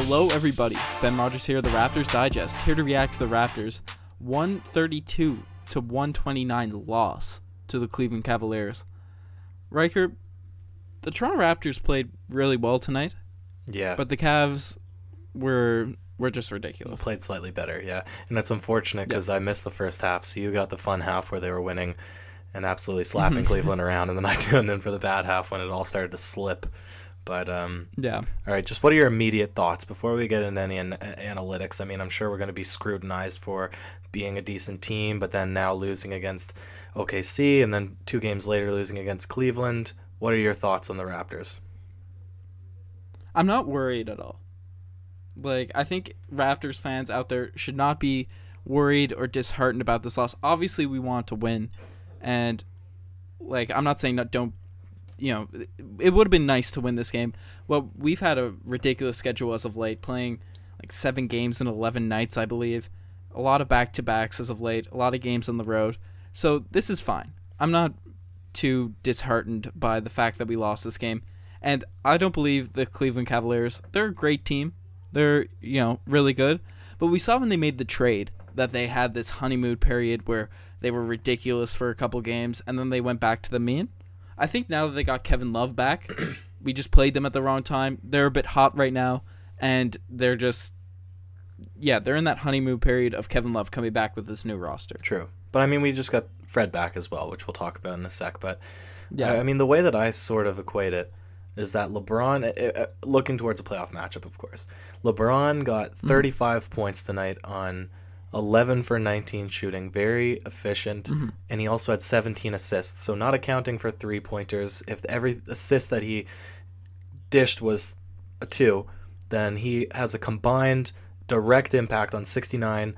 Hello, everybody. Ben Rogers here, the Raptors Digest, here to react to the Raptors' 132-129 loss to the Cleveland Cavaliers. Ryker, the Toronto Raptors played really well tonight. Yeah. But the Cavs were just ridiculous. Played slightly better, yeah. And that's unfortunate because I missed the first half, so you got the fun half where they were winning and absolutely slapping Cleveland around, and then I tuned in for the bad half when it all started to slip. But, yeah. All right, just what are your immediate thoughts before we get into any analytics? I mean, I'm sure we're going to be scrutinized for being a decent team, but then now losing against OKC, and then 2 games later losing against Cleveland. What are your thoughts on the Raptors? I'm not worried at all. Like, I think Raptors fans out there should not be worried or disheartened about this loss. Obviously, we want to win, and, like, I'm not saying that don't, you know, it would have been nice to win this game. Well, we've had a ridiculous schedule as of late, playing like 7 games in 11 nights, I believe. A lot of back-to-backs as of late, a lot of games on the road. So this is fine. I'm not too disheartened by the fact that we lost this game. And I don't believe the Cleveland Cavaliers, they're a great team. They're, you know, really good. But we saw when they made the trade that they had this honeymoon period where they were ridiculous for a couple games, and then they went back to the mean. I think now that they got Kevin Love back, we just played them at the wrong time. They're a bit hot right now, and they're just, yeah, they're in that honeymoon period of Kevin Love coming back with this new roster. True. But, I mean, we just got Fred back as well, which we'll talk about in a sec. But, yeah, I mean, the way that I sort of equate it is that LeBron, looking towards a playoff matchup, of course, LeBron got 35 points tonight on 11 for 19 shooting, very efficient, and he also had 17 assists. So not accounting for 3-pointers, if every assist that he dished was a 2, then he has a combined direct impact on 69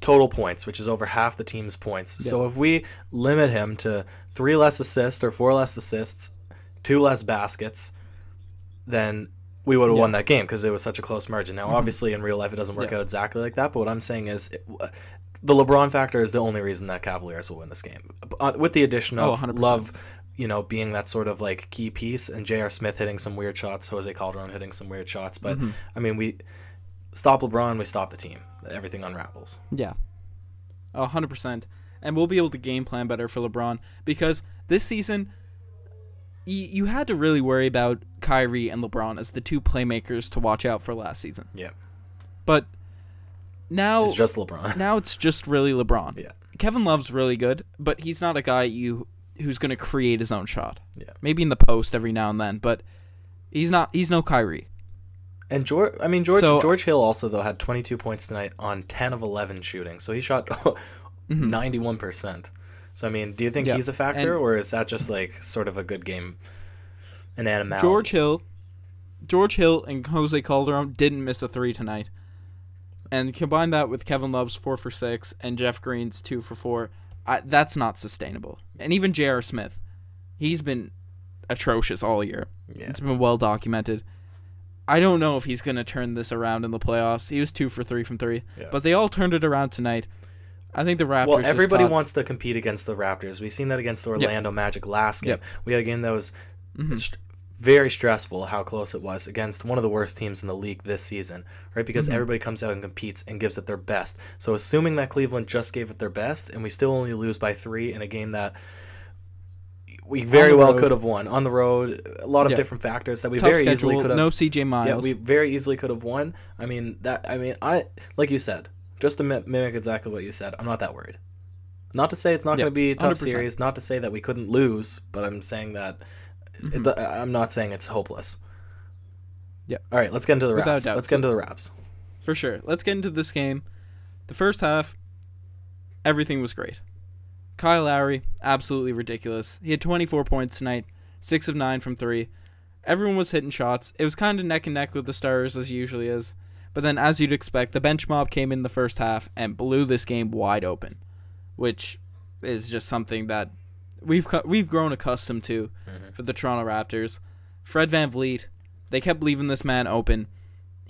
total points, which is over half the team's points. Yeah. So if we limit him to 3 less assists or 4 less assists, 2 less baskets, then we would have won that game because it was such a close margin. Now, obviously, in real life, it doesn't work out exactly like that, but what I'm saying is the LeBron factor is the only reason that Cavaliers will win this game. With the addition of Love, you know, being that sort of, like, key piece, and J.R. Smith hitting some weird shots, Jose Calderon hitting some weird shots. But, I mean, we stop LeBron, we stop the team. Everything unravels. Yeah. 100%. And we'll be able to game plan better for LeBron because this season you had to really worry about Kyrie and LeBron as the 2 playmakers to watch out for last season. Yeah. But now it's just LeBron. Now it's just really LeBron. Yeah. Kevin Love's really good, but he's not a guy who's going to create his own shot. Yeah. Maybe in the post every now and then, but he's no Kyrie. And George Hill also, though, had 22 points tonight on 10 of 11 shooting. So he shot 91%. So, I mean, do you think he's a factor, or is that just, like, sort of a good game, an animality? George Hill and Jose Calderon didn't miss a 3 tonight. And combine that with Kevin Love's 4 for 6 and Jeff Green's 2 for 4, that's not sustainable. And even J.R. Smith, he's been atrocious all year. Yeah. It's been well documented. I don't know if he's going to turn this around in the playoffs. He was 2 for 3 from 3, but they all turned it around tonight. I think the Raptors. Well, everybody wants to compete against the Raptors. We've seen that against the Orlando Magic last game. We had a game that was very stressful, how close it was against one of the worst teams in the league this season, right? Because everybody comes out and competes and gives it their best. So assuming that Cleveland just gave it their best and we still only lose by 3 in a game that we very well could have won on the road, a lot of different factors that we very easily could have. No CJ Miles. Yeah, we very easily could have won. I mean, I like you said. Just to mimic exactly what you said, I'm not that worried. Not to say it's not going to be a tough 100%. Series, not to say that we couldn't lose, but I'm saying that I'm not saying it's hopeless. Yeah. All right, let's get into the Raps. Let's get into the Raps. For sure. Let's get into this game. The first half, everything was great. Kyle Lowry, absolutely ridiculous. He had 24 points tonight, 6 of 9 from 3. Everyone was hitting shots. It was kind of neck and neck with the Stars, as usually is. But then, as you'd expect, the bench mob came in the first half and blew this game wide open, which is just something that we've grown accustomed to for the Toronto Raptors. Fred VanVleet, they kept leaving this man open.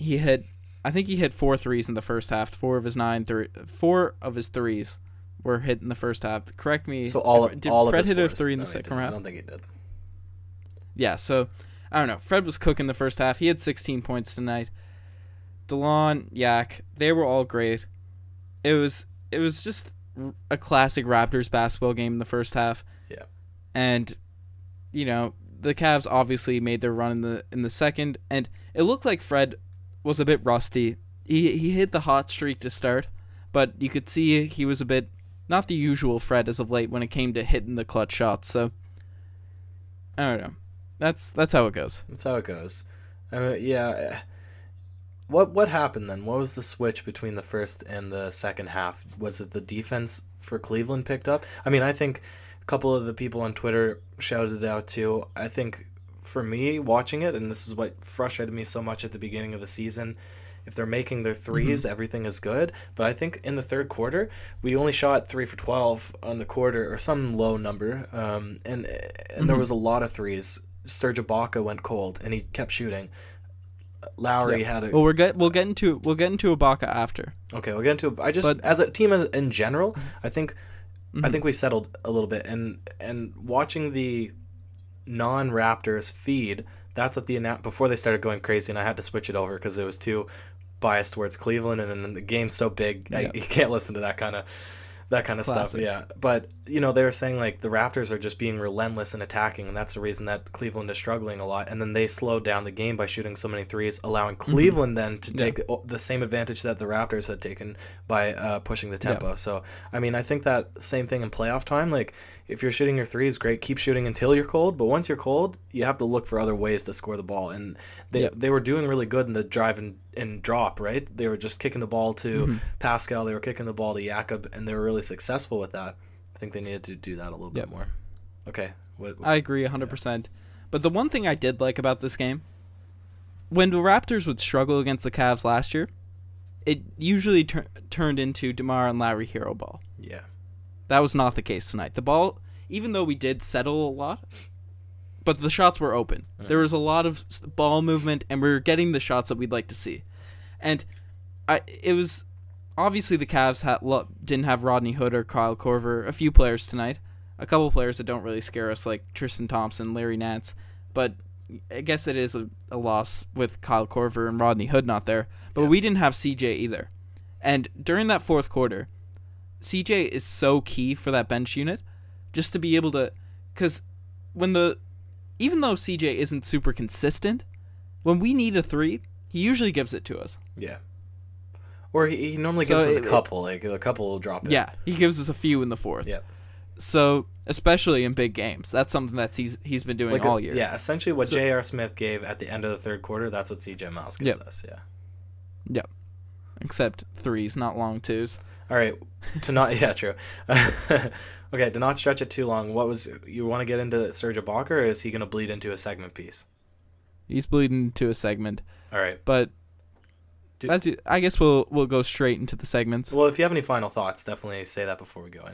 I think he hit 4 threes in the first half. 4 of his 3s were hit in the first half. Correct me. So did Fred hit a 3 in the second half? I don't think he did. Yeah. So I don't know. Fred was cooking the first half. He had 16 points tonight. DeLon, Yak, they were all great. It was just a classic Raptors basketball game in the first half. Yeah. And the Cavs obviously made their run in the second, and it looked like Fred was a bit rusty. He hit the hot streak to start, but you could see he was a bit not the usual Fred as of late when it came to hitting the clutch shots. So I don't know. That's how it goes. That's how it goes. Yeah. What happened then? What was the switch between the first and the second half? Was it the defense for Cleveland picked up? I mean, I think a couple of the people on Twitter shouted it out too. I think for me, watching it, and this is what frustrated me so much at the beginning of the season, if they're making their threes, everything is good. But I think in the third quarter, we only shot 3 for 12 on the quarter, or some low number, and there was a lot of threes. Serge Ibaka went cold, and he kept shooting. Lowry had a. Well, we'll get into Ibaka after. Okay, we'll get into. As a team in general, I think we settled a little bit, and watching the non-Raptors feed, that's what before they started going crazy, and I had to switch it over because it was too biased towards Cleveland, and then the game's so big, you can't listen to that kind of stuff. Yeah, but they were saying like the Raptors are just being relentless in attacking, and that's the reason that Cleveland is struggling a lot. And then they slowed down the game by shooting so many threes, allowing Cleveland then to take the same advantage that the Raptors had taken by pushing the tempo. So I mean, I think that same thing in playoff time. Like if you're shooting your threes, great, keep shooting until you're cold. But once you're cold, you have to look for other ways to score the ball. And they were doing really good in the drive and drop. Right, they were just kicking the ball to Pascal. They were kicking the ball to Jakob, and they were really successful with that. I think they needed to do that a little bit more. Okay. I agree 100%. But the one thing I did like about this game, when the Raptors would struggle against the Cavs last year, it usually turned into DeMarre and Larry hero ball. Yeah. That was not the case tonight. The ball, even though we did settle a lot, but the shots were open. There was a lot of ball movement, and we were getting the shots that we'd like to see. And it was... Obviously, the Cavs didn't have Rodney Hood or Kyle Korver, a few players tonight. A couple players that don't really scare us, like Tristan Thompson, Larry Nance. But I guess it is a loss with Kyle Korver and Rodney Hood not there. But we didn't have CJ either. And during that fourth quarter, CJ is so key for that bench unit, just to be able to... Because even though CJ isn't super consistent, when we need a three, he usually gives it to us. Yeah. Or he normally gives us a couple. A couple will drop in. Yeah, he gives us a few in the fourth. Yeah. So, especially in big games. That's something that he's been doing all year. Yeah, essentially what J.R. Smith gave at the end of the third quarter, that's what C.J. Miles gives us, yeah. Yep. Except threes, not long twos. All right. True. Okay, to not stretch it too long, you want to get into Serge Ibaka, or is he going to bleed into a segment piece? He's bleeding into a segment. All right. But... I guess we'll go straight into the segments. Well, if you have any final thoughts, definitely say that before we go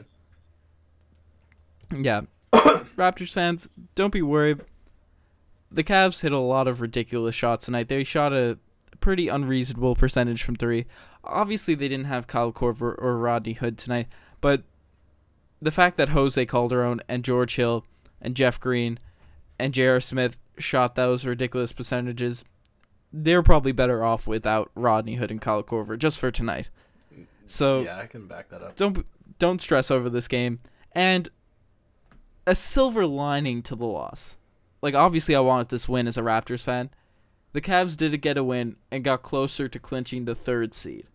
in. Yeah. Raptors fans, don't be worried. The Cavs hit a lot of ridiculous shots tonight. They shot a pretty unreasonable percentage from three. Obviously, they didn't have Kyle Korver or Rodney Hood tonight, but the fact that Jose Calderon and George Hill and Jeff Green and J.R. Smith shot those ridiculous percentages, they're probably better off without Rodney Hood and Kyle Korver just for tonight. So yeah, I can back that up. Don't stress over this game. And a silver lining to the loss. Like, obviously I wanted this win as a Raptors fan. The Cavs did get a win and got closer to clinching the third seed.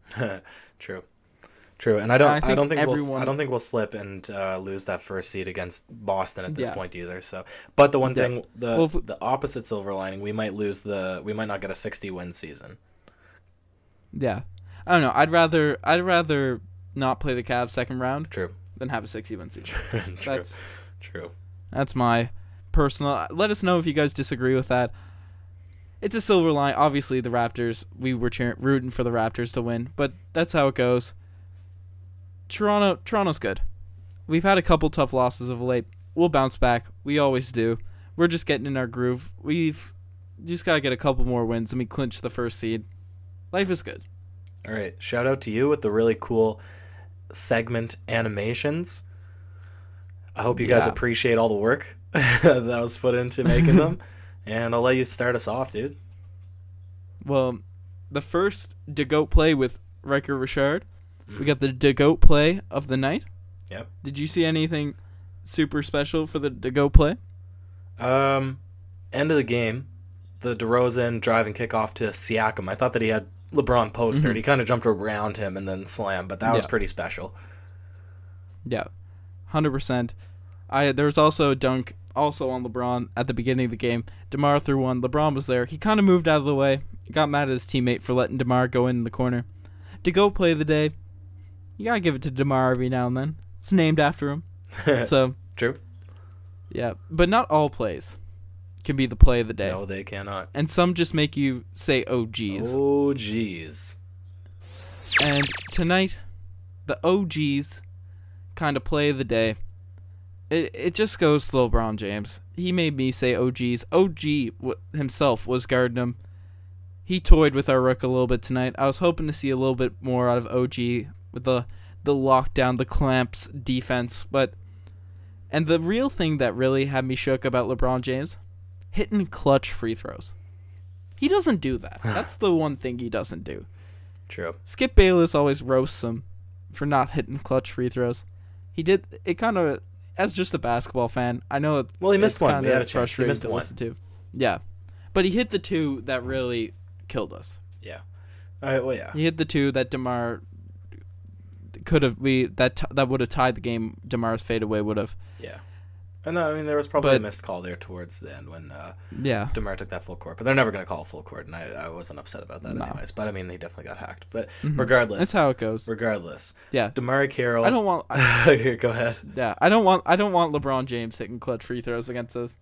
True, and I don't think we'll slip and lose that first seed against Boston at this point either. So, but the one thing, the opposite silver lining, we might not get a 60-win season. Yeah, I don't know. I'd rather not play the Cavs second round. True. Than have a 60-win season. True. That's my personal. Let us know if you guys disagree with that. It's a silver line. Obviously, the Raptors. We were rooting for the Raptors to win, but that's how it goes. Toronto's good. We've had a couple tough losses of late. We'll bounce back. We always do. We're just getting in our groove. We've just got to get a couple more wins and we clinch the first seed. Life is good. All right. Shout out to you with the really cool segment animations. I hope you guys appreciate all the work that was put into making them. And I'll let you start us off, dude. Well, the first DeGoat play with Ryker Richard. We got the DeGoat play of the night. Yep. Did you see anything super special for the DeGoat play? End of the game, the DeRozan drive and kickoff to Siakam. I thought that he had LeBron postered. He kind of jumped around him and then slammed, but that was pretty special. Yeah, 100%. There was also a dunk also on LeBron at the beginning of the game. DeMarre threw one. LeBron was there. He kind of moved out of the way. Got mad at his teammate for letting DeMarre go in the corner. DeGoat play of the day. You gotta give it to DeMarre every now and then. It's named after him. So True. Yeah, but not all plays can be the play of the day. No, they cannot. And some just make you say, "Oh, geez." Oh, geez. And tonight, the OGs kind of play of the day. It just goes to LeBron James. He made me say OGs. OG himself was guarding him. He toyed with our rook a little bit tonight. I was hoping to see a little bit more out of OG with the lockdown, the clamps defense. And the real thing that really had me shook about LeBron James, hitting clutch free throws. He doesn't do that. That's the one thing he doesn't do. True. Skip Bayless always roasts him for not hitting clutch free throws. He did it kind of, as just a basketball fan, I know it. Well, he missed one. He had a chance. He missed one. Listen to. Yeah. But he hit the two that really killed us. Yeah. All right, well, yeah. He hit the two that DeMarre could have that would have tied the game. DeMarre's fadeaway would have. Yeah. And I mean, there was probably a missed call there towards the end when DeMarre took that full court. But they're never going to call it full court, and I wasn't upset about that anyways. But, I mean, he definitely got hacked. But regardless. That's how it goes. Regardless. Yeah. DeMarre Carroll. I don't want... Go ahead. Yeah. I don't want LeBron James hitting clutch free throws against us.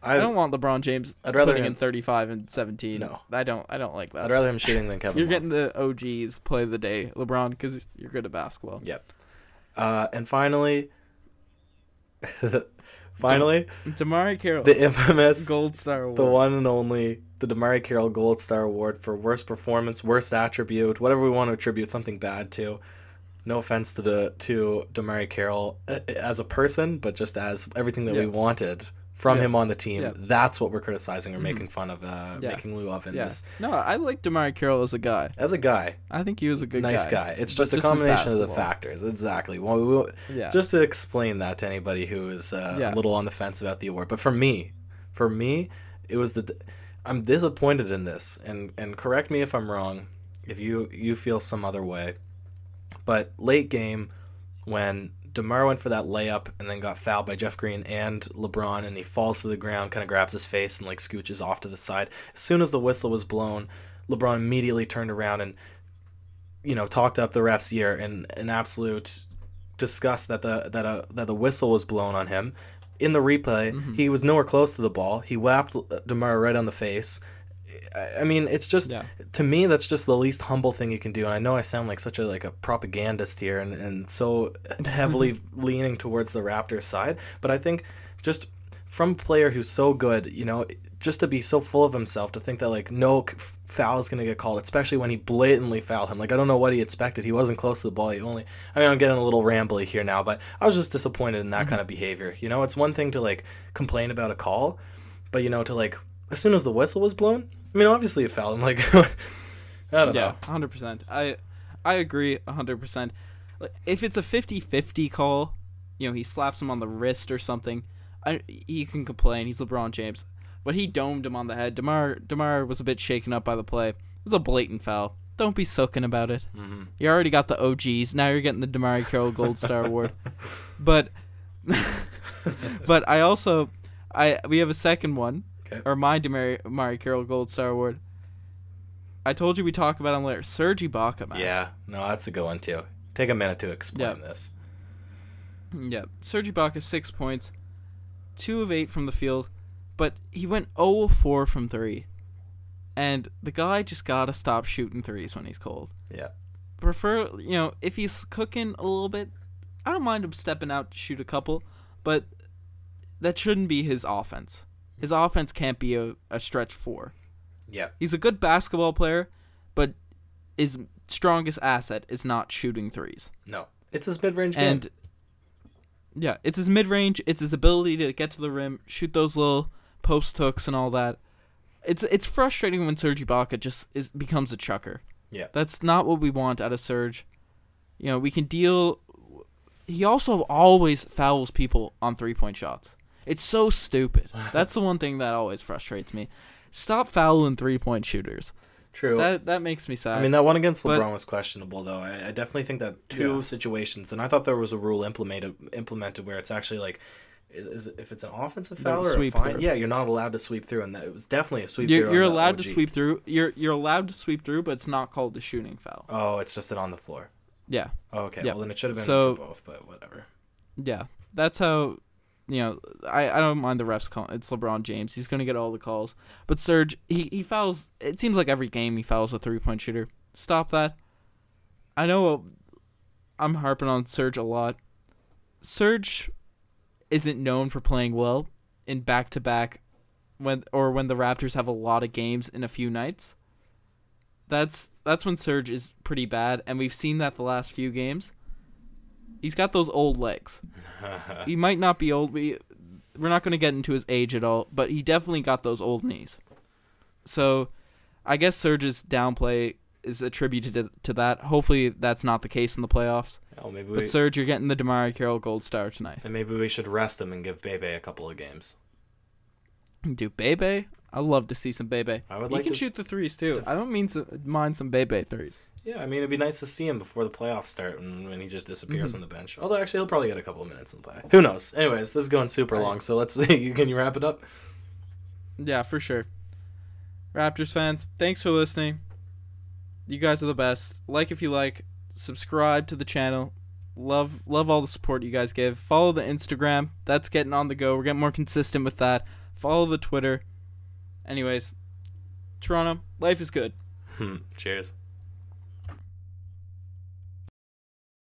I don't want LeBron James putting in 35 and 17. No. I don't like that. I'd rather him shooting than Kevin You're Love. getting the OGs play of the day, LeBron, because you're good at basketball. Yep. And finally... DeMarre Carroll, the infamous Gold Star Award. The one and only, the DeMarre Carroll Gold Star Award for worst performance, worst attribute, whatever we want to attribute something bad to. No offense to DeMarre Carroll as a person, but just as everything that we wanted from him on the team. That's what we're criticizing or making fun of, making lieu of in this. No, I like DeMarre Carroll as a guy. As a guy. I think he was a good nice guy. It's just a combination of the factors. Exactly. Well, just to explain that to anybody who is a little on the fence about the award. But for me, it was I'm disappointed in this, and correct me if I'm wrong, if you feel some other way. But late game, when DeMarre went for that layup and then got fouled by Jeff Green and LeBron, and he falls to the ground, kind of grabs his face and like scooches off to the side. As soon as the whistle was blown, LeBron immediately turned around and, talked up the ref's ear in an absolute disgust that the whistle was blown on him. In the replay, he was nowhere close to the ball. He whapped DeMarre right on the face. I mean, it's just, to me, that's just the least humble thing you can do. And I know I sound like such a propagandist here and so heavily leaning towards the Raptors side, but I think just from a player who's so good, just to be so full of himself, to think that no foul is going to get called, especially when he blatantly fouled him. I don't know what he expected. He wasn't close to the ball. I'm getting a little rambly here now, but I was just disappointed in that kind of behavior. It's one thing to complain about a call, but to as soon as the whistle was blown, I mean, obviously it fouled him. I don't know. Yeah, 100%. I agree 100%. If it's a 50-50 call, he slaps him on the wrist or something, he can complain. He's LeBron James. But he domed him on the head. DeMarre was a bit shaken up by the play. It was a blatant foul. Don't be soaking about it. You already got the OGs. Now you're getting the DeMarre Carroll Gold Star Award. But we have a second one. Okay. Or my DeMarre Carroll Gold Star Award. I told you we talk about him later. Serge Ibaka, man. Yeah, no, that's a good one too. Take a minute to explain this. Yeah, Serge Ibaka, 6 points, 2 of 8 from the field, but he went 0 of 4 from 3. And the guy just gotta stop shooting threes when he's cold. Yeah. Prefer, if he's cooking a little bit, I don't mind him stepping out to shoot a couple, but that shouldn't be his offense. His offense can't be a stretch 4. Yeah. He's a good basketball player, but his strongest asset is not shooting threes. No. It's his mid-range game. And yeah, it's his mid-range, it's his ability to get to the rim, shoot those little post hooks and all that. it's frustrating when Serge Ibaka just becomes a chucker. Yeah. That's not what we want out of Serge. You know, we can deal. He also always fouls people on 3-point shots. It's so stupid. That's the one thing that always frustrates me. Stop fouling 3-point shooters. True. That makes me sad. I mean, that one against LeBron was questionable, though. I definitely think that two situations, and I thought there was a rule implemented where it's actually like, if it's an offensive foul or a fine, yeah, you're not allowed to sweep through, and that it was definitely a sweep through. You're allowed to sweep through. You're allowed to sweep through, but it's not called a shooting foul. Oh, it's just an on the floor. Yeah. Oh, okay. Yeah. Well, then it should have been for both, but whatever. Yeah, that's how. You know, I don't mind the refs calling. It's LeBron James. He's going to get all the calls. But Serge, he fouls. It seems like every game he fouls a 3-point shooter. Stop that. I know I'm harping on Serge a lot. Serge isn't known for playing well in back-to-back when the Raptors have a lot of games in a few nights. That's when Serge is pretty bad, and we've seen that the last few games. He's got those old legs. He might not be old. We're not going to get into his age at all, but he definitely got those old knees. So I guess Serge's downplay is attributed to that. Hopefully that's not the case in the playoffs. Oh, but Serge, you're getting the DeMarre Carroll Gold Star tonight. And maybe we should rest him and give Bebe a couple of games. Dude, Bebe? I'd love to see some Bebe. He can shoot the threes, too. I don't mind some Bebe threes. Yeah, I mean, it'd be nice to see him before the playoffs start and when he just disappears on the bench. Although, actually, he'll probably get a couple of minutes in play. Who knows? Anyways, this is going super long, so let's see. Can you wrap it up? Yeah, for sure. Raptors fans, thanks for listening. You guys are the best. Like if you like. Subscribe to the channel. Love all the support you guys give. Follow the Instagram. That's getting on the go. We're getting more consistent with that. Follow the Twitter. Anyways, Toronto, life is good. Cheers.